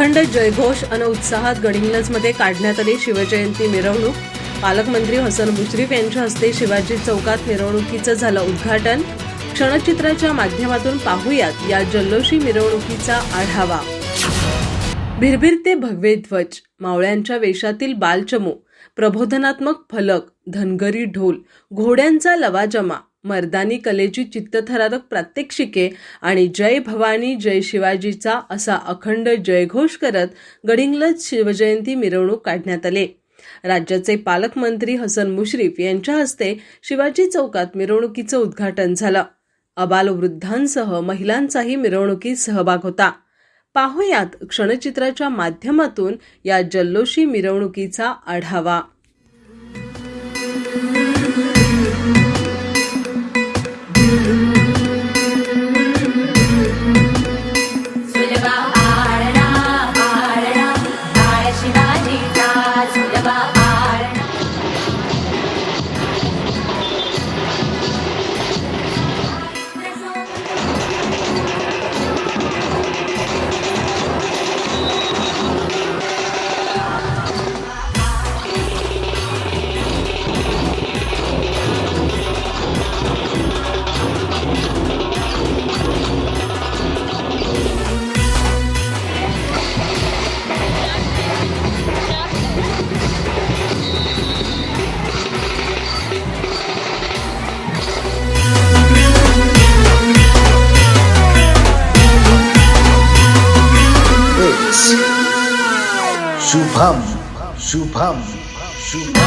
अखंड जयघोष अन उत्साहात गडिंग्लजमध्ये काढण्यात आली शिवजयंती मिरवणूक। पालकमंत्री हसन मुश्रीफ यांच्या हस्ते शिवाजी चौकात मिरवणुकीचं झालं उद्घाटन। क्षणचित्राच्या माध्यमातून पाहूयात या जल्लोषी मिरवणुकीचा आढावा। भिरभिरते भगवे ध्वज, मावळ्यांच्या वेशातील बालचमू, प्रबोधनात्मक फलक, धनगरी ढोल, घोड्यांचा लवाजमा, मर्दानी कलेची चित्तथरारक प्रात्यक्षिके आणि जय भवानी जय शिवाजीचा असा अखंड जयघोष करत गडिंग्लज शिवजयंती मिरवणूक काढण्यात आली। राज्याचे पालकमंत्री हसन मुश्रीफ यांच्या हस्ते शिवाजी चौकात मिरवणुकीचं उद्घाटन झालं। अबालवृद्धांसह महिलांचाही मिरवणुकीत सहभाग होता। पाहुयात क्षणचित्राच्या माध्यमातून या जल्लोषी मिरवणुकीचा आढावा। शुभम शुभम शुभम